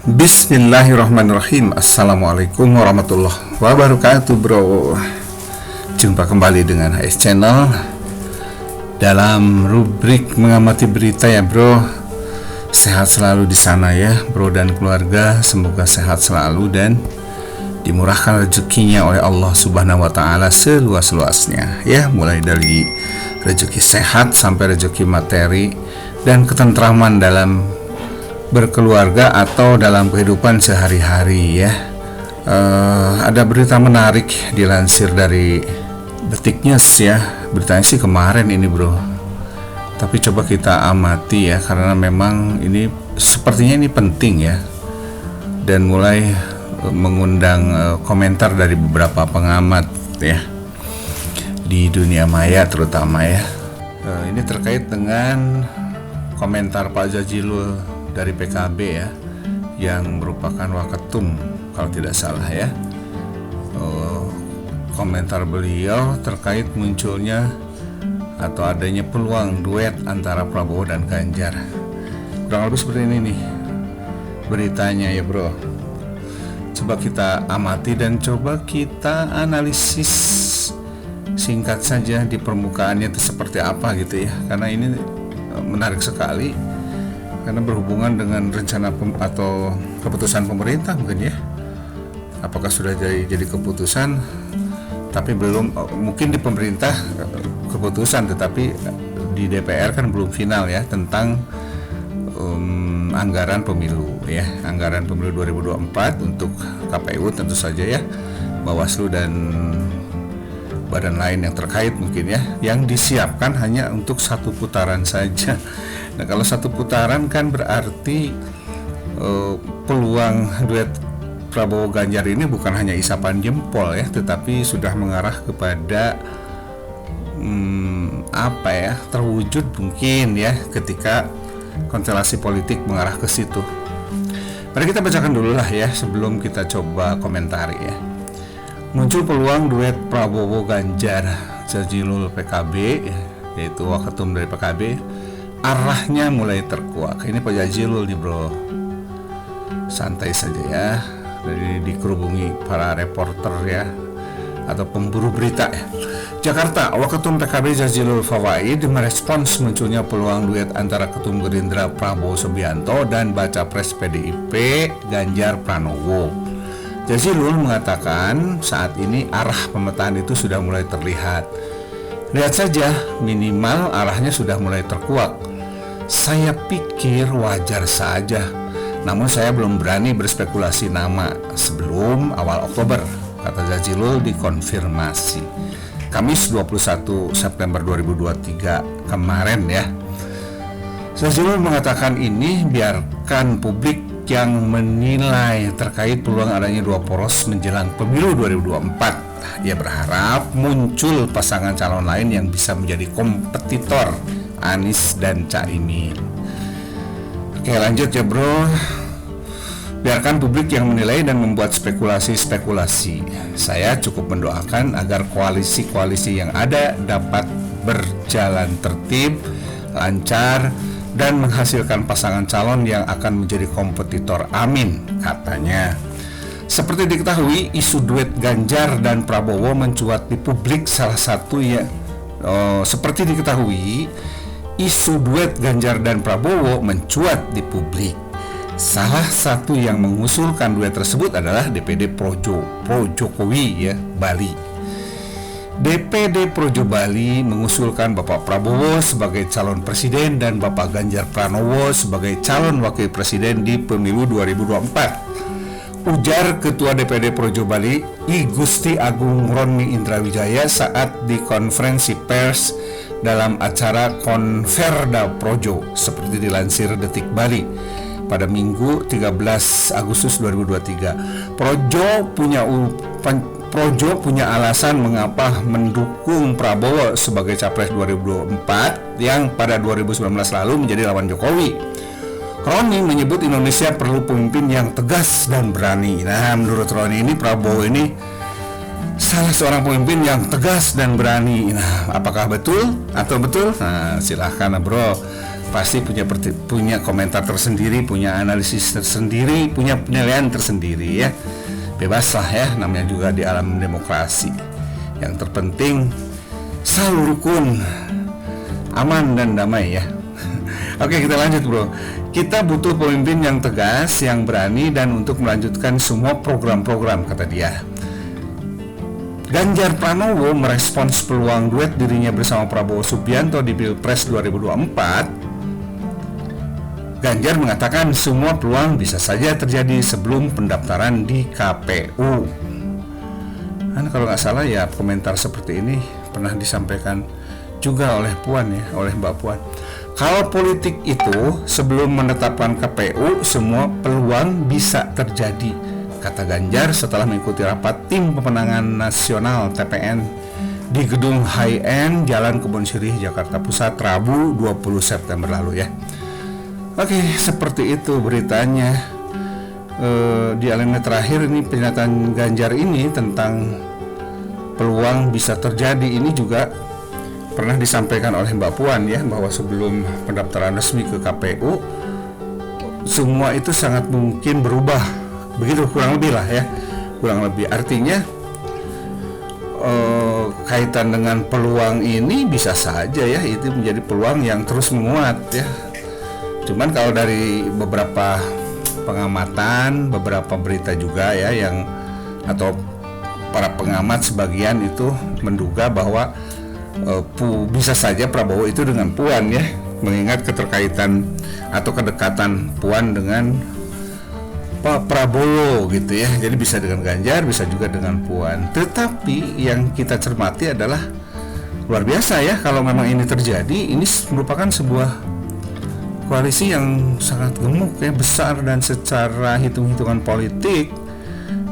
Bismillahirrahmanirrahim. Assalamualaikum warahmatullahi wabarakatuh, bro. Jumpa kembali dengan HS Channel dalam rubrik mengamati berita ya, bro. Sehat selalu di sana ya, bro dan keluarga. Semoga sehat selalu dan dimurahkan rezekinya oleh Allah Subhanahu wa taala seluas-luasnya ya, mulai dari rezeki sehat sampai rezeki materi dan ketentraman dalam berkeluarga atau dalam kehidupan sehari-hari ya. Ada berita menarik dilansir dari Detik News ya. Beritanya sih kemarin ini, bro, tapi coba kita amati ya, karena memang ini sepertinya ini penting ya, dan mulai mengundang komentar dari beberapa pengamat ya di dunia maya terutama ya. Ini terkait dengan komentar Pak Jazilul dari PKB ya, yang merupakan waketum kalau tidak salah ya. Komentar beliau terkait munculnya atau adanya peluang duet antara Prabowo dan Ganjar. Kurang lebih seperti ini nih beritanya ya, bro. Coba kita amati dan coba kita analisis singkat saja di permukaannya itu seperti apa gitu ya, karena ini menarik sekali, karena berhubungan dengan rencana atau keputusan pemerintah mungkin ya. Apakah sudah jadi keputusan, tapi belum, mungkin di pemerintah keputusan, tetapi di DPR kan belum final ya, tentang anggaran pemilu ya, anggaran pemilu 2024 untuk KPU tentu saja ya, Bawaslu dan badan lain yang terkait mungkin ya, yang disiapkan hanya untuk satu putaran saja. Nah, kalau satu putaran kan berarti peluang duet Prabowo Ganjar ini bukan hanya isapan jempol ya, tetapi sudah mengarah kepada terwujud mungkin ya, ketika konstelasi politik mengarah ke situ. Mari kita bacakan dulu lah ya sebelum kita coba komentari ya. Muncul peluang duet Prabowo Ganjar, Jazilul PKB, yaitu waketum dari PKB, arahnya mulai terkuak. Ini Pak Jazilul nih, bro. Santai saja ya, dikerubungi para reporter ya, atau pemburu berita ya. Jakarta, waketum PKB Jazilul Fawait merespons munculnya peluang duet antara Ketum Gerindra Prabowo Subianto dan Baca Pres PDIP Ganjar Pranowo. Jazilul mengatakan saat ini arah pemetaan itu sudah mulai terlihat. Lihat saja, minimal arahnya sudah mulai terkuak. Saya pikir wajar saja, namun saya belum berani berspekulasi nama sebelum awal Oktober, kata Jazilul dikonfirmasi Kamis 21 September 2023 kemarin ya. Jazilul mengatakan ini biarkan publik yang menilai terkait peluang adanya dua poros menjelang pemilu 2024. Ia berharap muncul pasangan calon lain yang bisa menjadi kompetitor Anies dan Caimin. Oke, lanjut ya, bro. Biarkan publik yang menilai dan membuat spekulasi-spekulasi. Saya cukup mendoakan agar koalisi-koalisi yang ada dapat berjalan tertib, lancar, dan menghasilkan pasangan calon yang akan menjadi kompetitor. Amin, katanya. Seperti diketahui, isu duet Ganjar dan Prabowo mencuat di publik. Seperti diketahui, isu duet Ganjar dan Prabowo mencuat di publik. Salah satu yang mengusulkan duet tersebut adalah DPD Pro Jokowi ya, Bali. DPD Projo Bali mengusulkan Bapak Prabowo sebagai calon presiden dan Bapak Ganjar Pranowo sebagai calon wakil presiden di pemilu 2024. Ujar Ketua DPD Projo Bali, I Gusti Agung Roni Indrawijaya saat di konferensi pers dalam acara Konferda Projo, seperti dilansir Detik Bali pada Minggu 13 Agustus 2023. Projo punya alasan mengapa mendukung Prabowo sebagai capres 2024 yang pada 2019 lalu menjadi lawan Jokowi. Roni menyebut Indonesia perlu pemimpin yang tegas dan berani. Nah, menurut Roni ini Prabowo ini salah seorang pemimpin yang tegas dan berani. Nah, apakah betul atau betul? Nah, silahkan bro pasti punya komentar tersendiri, punya analisis tersendiri, punya penilaian tersendiri ya. Bebas lah ya, namanya juga di alam demokrasi. Yang terpenting selalu rukun, aman dan damai ya. Oke, kita lanjut bro. Kita butuh pemimpin yang tegas, yang berani dan untuk melanjutkan semua program-program, kata dia. Ganjar Pranowo merespons peluang duet dirinya bersama Prabowo Subianto di Pilpres 2024. Ganjar mengatakan semua peluang bisa saja terjadi sebelum pendaftaran di KPU. Kan kalau nggak salah ya komentar seperti ini pernah disampaikan juga oleh Puan ya, oleh Mbak Puan. Kalau politik itu sebelum menetapkan KPU semua peluang bisa terjadi, kata Ganjar setelah mengikuti rapat tim pemenangan nasional TPN di gedung High End Jalan Kebon Sirih, Jakarta Pusat, Rabu 20 September lalu ya. Oke, seperti itu beritanya. Di alinea terakhir ini pernyataan Ganjar ini tentang peluang bisa terjadi ini juga pernah disampaikan oleh Mbak Puan ya, bahwa sebelum pendaftaran resmi ke KPU semua itu sangat mungkin berubah. Begitu kurang lebih lah ya, kurang lebih artinya kaitan dengan peluang ini bisa saja ya itu menjadi peluang yang terus menguat ya. Cuman kalau dari beberapa pengamatan, beberapa berita juga ya yang atau para pengamat sebagian itu menduga bahwa bisa saja Prabowo itu dengan Puan ya, mengingat keterkaitan atau kedekatan Puan dengan Pak Prabowo gitu ya. Jadi bisa dengan Ganjar, bisa juga dengan Puan. Tetapi yang kita cermati adalah luar biasa ya kalau memang ini terjadi. Ini merupakan sebuah koalisi yang sangat gemuk ya, besar, dan secara hitung-hitungan politik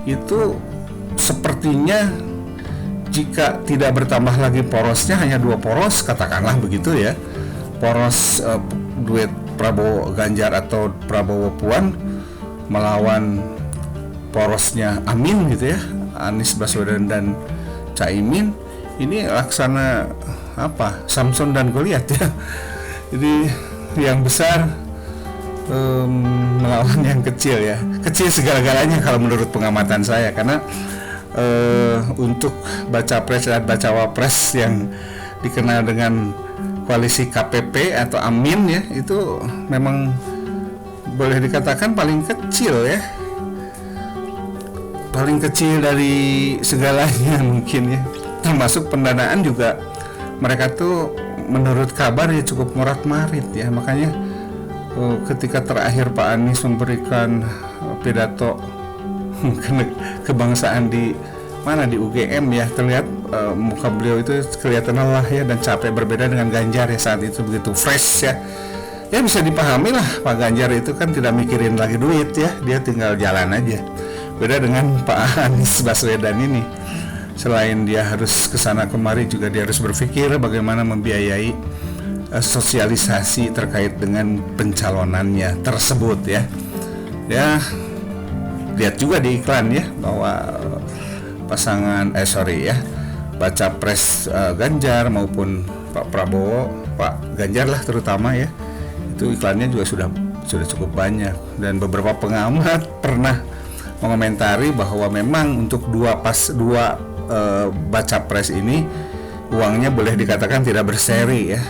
itu sepertinya jika tidak bertambah lagi porosnya hanya 2 poros katakanlah begitu ya, poros duet Prabowo Ganjar atau Prabowo Puan melawan porosnya Amin gitu ya, Anies Baswedan dan Caimin, ini laksana apa, Samson dan Goliat ya. Jadi yang besar melawan yang kecil ya, kecil segala-galanya kalau menurut pengamatan saya, karena untuk baca pres dan bacawa pres yang dikenal dengan koalisi KPP atau Amin ya, itu memang boleh dikatakan paling kecil ya, paling kecil dari segalanya mungkin ya, termasuk pendanaan juga mereka tuh menurut kabar ya cukup morat-marit ya. Makanya ketika terakhir Pak Anies memberikan pidato kebangsaan di mana, di UGM ya, terlihat muka beliau itu kelihatan lelah ya dan capek, berbeda dengan Ganjar ya saat itu begitu fresh ya. Ya bisa dipahami lah, Pak Ganjar itu kan tidak mikirin lagi duit ya, dia tinggal jalan aja. Beda dengan Pak Anies Baswedan ini, selain dia harus kesana kemari juga dia harus berpikir bagaimana membiayai sosialisasi terkait dengan pencalonannya tersebut ya. Ya lihat juga di iklan ya bahwa pasangan baca pres Ganjar maupun Pak Prabowo, Pak Ganjar lah terutama ya, itu iklannya juga sudah cukup banyak, dan beberapa pengamat pernah mengomentari bahwa memang untuk dua baca pres ini uangnya boleh dikatakan tidak berseri ya.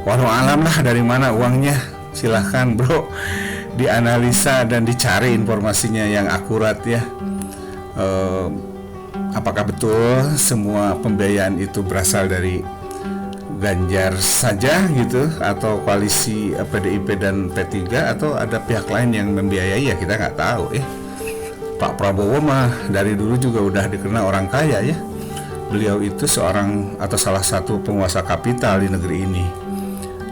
Walau alam lah dari mana uangnya, silahkan bro dianalisa dan dicari informasinya yang akurat ya. Apakah betul semua pembiayaan itu berasal dari Ganjar saja gitu, atau koalisi PDIP dan P3, atau ada pihak lain yang membiayai ya, kita nggak tahu ya. Pak Prabowo mah dari dulu juga udah dikenal orang kaya ya. Beliau itu seorang atau salah satu penguasa kapital di negeri ini.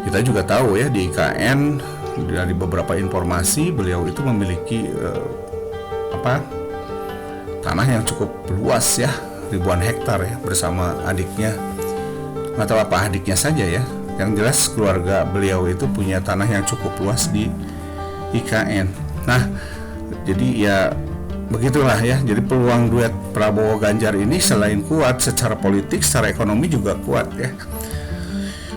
Kita juga tahu ya di IKN dari beberapa informasi beliau itu memiliki tanah yang cukup luas ya, ribuan hektar ya, bersama adiknya. Nggak tahu apa adiknya saja ya, yang jelas keluarga beliau itu punya tanah yang cukup luas di IKN. Nah jadi ya begitulah ya, jadi peluang duet Prabowo Ganjar ini selain kuat secara politik, secara ekonomi juga kuat ya.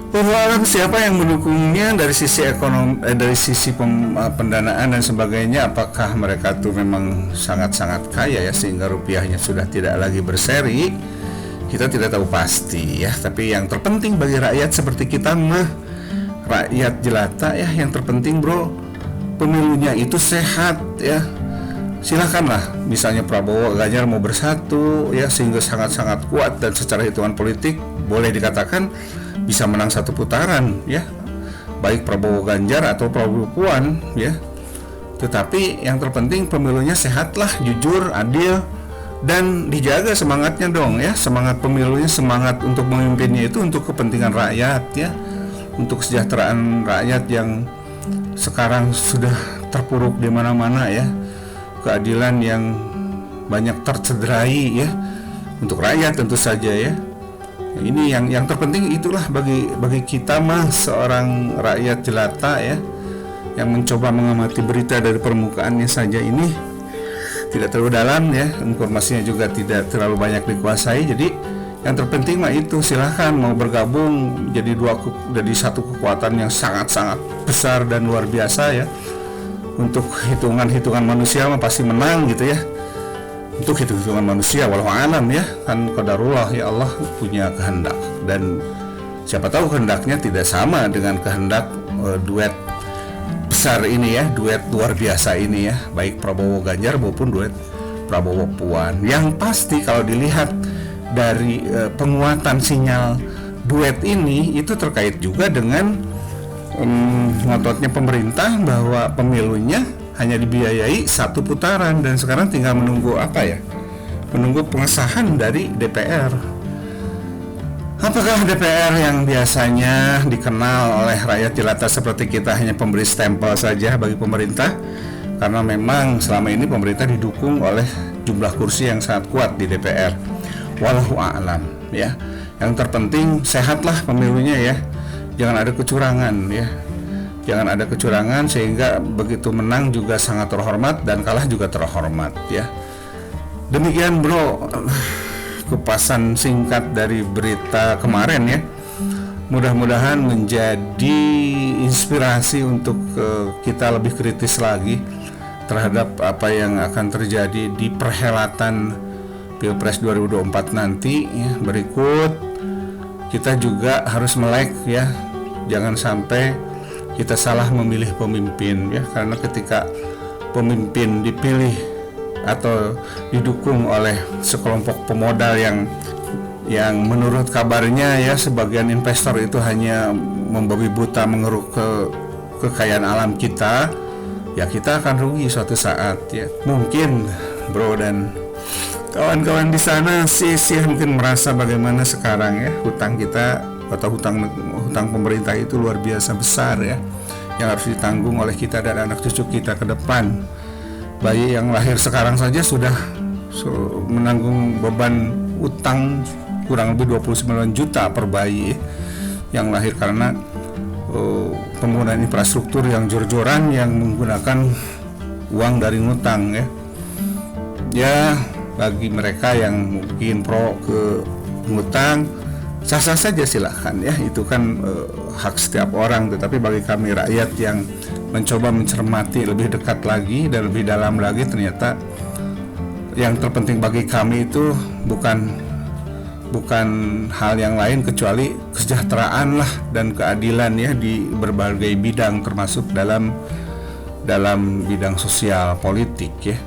Walau siapa yang mendukungnya dari sisi ekonomi, dari sisi pendanaan dan sebagainya, apakah mereka tuh memang sangat-sangat kaya ya sehingga rupiahnya sudah tidak lagi berseri, kita tidak tahu pasti ya. Tapi yang terpenting bagi rakyat seperti kita mah, rakyat jelata ya, yang terpenting bro, pemilunya itu sehat ya. Silakanlah misalnya Prabowo Ganjar mau bersatu ya, sehingga sangat-sangat kuat dan secara hitungan politik boleh dikatakan bisa menang satu putaran ya, baik Prabowo Ganjar atau Prabowo Puan ya. Tetapi yang terpenting pemilunya sehatlah, jujur, adil, dan dijaga semangatnya dong ya. Semangat pemilunya, semangat untuk memimpinnya itu untuk kepentingan rakyat ya, untuk kesejahteraan rakyat yang sekarang sudah terpuruk di mana-mana ya, keadilan yang banyak tercederai ya, untuk rakyat tentu saja ya. Ini yang terpenting itulah bagi kita mah seorang rakyat jelata ya, yang mencoba mengamati berita dari permukaannya saja, ini tidak terlalu dalam ya, informasinya juga tidak terlalu banyak dikuasai. Jadi yang terpenting mah itu, silahkan mau bergabung jadi satu kekuatan yang sangat-sangat besar dan luar biasa ya. Untuk hitungan manusia mah pasti menang gitu ya. Untuk hitungan manusia walau alam ya, kan qadarullah ya, Allah punya kehendak, dan siapa tahu kehendaknya tidak sama dengan kehendak duet besar ini ya, duet luar biasa ini ya, baik Prabowo Ganjar maupun duet Prabowo Puan. Yang pasti kalau dilihat dari penguatan sinyal duet ini, itu terkait juga dengan ngototnya pemerintah bahwa pemilunya hanya dibiayai satu putaran, dan sekarang tinggal menunggu apa ya? Menunggu pengesahan dari DPR. Apakah DPR yang biasanya dikenal oleh rakyat jelata seperti kita hanya pemberi stempel saja bagi pemerintah? Karena memang selama ini pemerintah didukung oleh jumlah kursi yang sangat kuat di DPR. Wallahu a'lam ya. Yang terpenting sehatlah pemilunya ya. Jangan ada kecurangan ya. Jangan ada kecurangan sehingga begitu menang juga sangat terhormat dan kalah juga terhormat ya. Demikian bro, kupasan singkat dari berita kemarin ya. Mudah-mudahan menjadi inspirasi untuk kita lebih kritis lagi terhadap apa yang akan terjadi di perhelatan Pilpres 2024 nanti ya. Berikut kita juga harus melek ya, jangan sampai kita salah memilih pemimpin ya, karena ketika pemimpin dipilih atau didukung oleh sekelompok pemodal yang menurut kabarnya ya sebagian investor itu hanya membabi buta mengeruk kekayaan alam kita, ya kita akan rugi suatu saat ya. Mungkin bro dan kawan-kawan di sana sih mungkin merasa bagaimana sekarang ya hutang kita atau hutang pemerintah itu luar biasa besar ya, yang harus ditanggung oleh kita dan anak cucu kita ke depan. Bayi yang lahir sekarang saja sudah menanggung beban utang kurang lebih 29 juta per bayi yang lahir karena penggunaan infrastruktur yang jor-joran yang menggunakan uang dari ngutang ya. Ya bagi mereka yang mungkin pro ke ngutang, sah-sah saja silahkan ya, itu kan hak setiap orang. Tetapi bagi kami rakyat yang mencoba mencermati lebih dekat lagi dan lebih dalam lagi, ternyata yang terpenting bagi kami itu bukan hal yang lain kecuali kesejahteraan lah dan keadilan ya di berbagai bidang, termasuk dalam bidang sosial politik ya.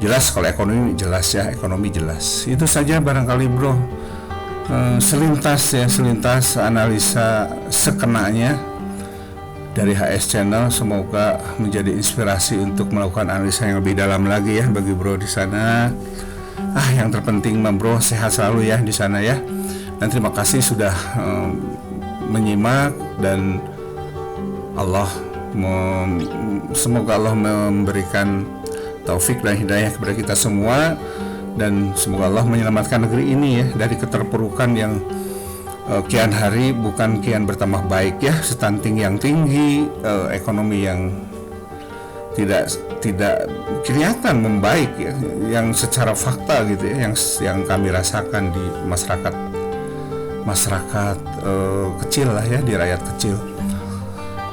Jelas kalau ekonomi jelas ya, ekonomi jelas. Itu saja barangkali bro, selintas analisa sekenanya dari HS Channel. Semoga menjadi inspirasi untuk melakukan analisa yang lebih dalam lagi ya bagi bro di sana. Yang terpenting bro sehat selalu ya di sana ya. Dan terima kasih sudah menyimak, dan semoga Allah memberikan taufik dan hidayah kepada kita semua, dan semoga Allah menyelamatkan negeri ini ya dari keterpurukan yang kian hari bukan kian bertambah baik ya, stunting yang tinggi, ekonomi yang tidak kelihatan membaik ya, yang secara fakta gitu ya, yang kami rasakan di masyarakat masyarakat kecil lah ya, di rakyat kecil.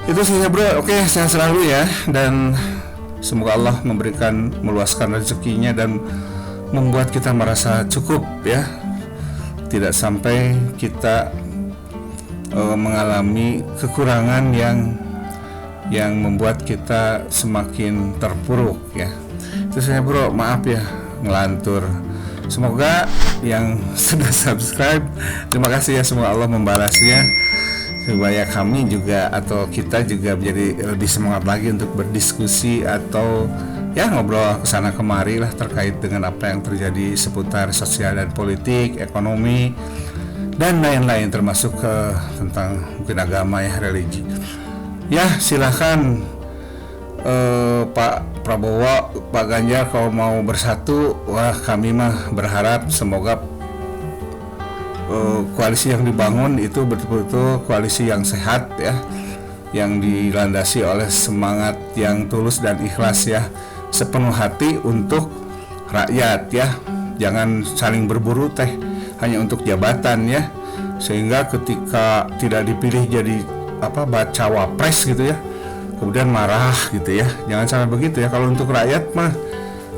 Itu saja bro. Oke, sehat selalu ya, dan semoga Allah memberikan, meluaskan rezekinya dan membuat kita merasa cukup ya, tidak sampai kita mengalami kekurangan yang membuat kita semakin terpuruk ya. Itu saya bro, maaf ya ngelantur. Semoga yang sudah subscribe, terima kasih ya, semoga Allah membalasnya, supaya kami juga atau kita juga menjadi lebih semangat lagi untuk berdiskusi atau ya ngobrol kesana kemari lah terkait dengan apa yang terjadi seputar sosial dan politik, ekonomi dan lain-lain, termasuk tentang mungkin agama ya, religi. Ya silahkan Pak Prabowo, Pak Ganjar kalau mau bersatu, wah kami mah berharap semoga koalisi yang dibangun itu betul-betul koalisi yang sehat ya, yang dilandasi oleh semangat yang tulus dan ikhlas ya, sepenuh hati untuk rakyat ya, jangan saling berburu teh hanya untuk jabatan ya, sehingga ketika tidak dipilih jadi bacawa pres gitu ya, kemudian marah gitu ya. Jangan sampai begitu ya. Kalau untuk rakyat mah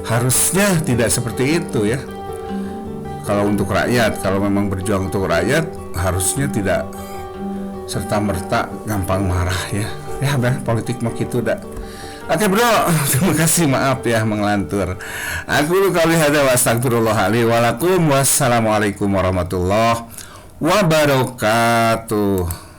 harusnya tidak seperti itu ya. Kalau untuk rakyat, kalau memang berjuang untuk rakyat, harusnya tidak serta-merta gampang marah ya. Ya politik mah gitu dah. Oke bro, terima kasih, maaf ya mengelantur. Aku qouli hadza wa astagfirullah li wa lakum. Wassalamualaikum warahmatullahi wabarakatuh.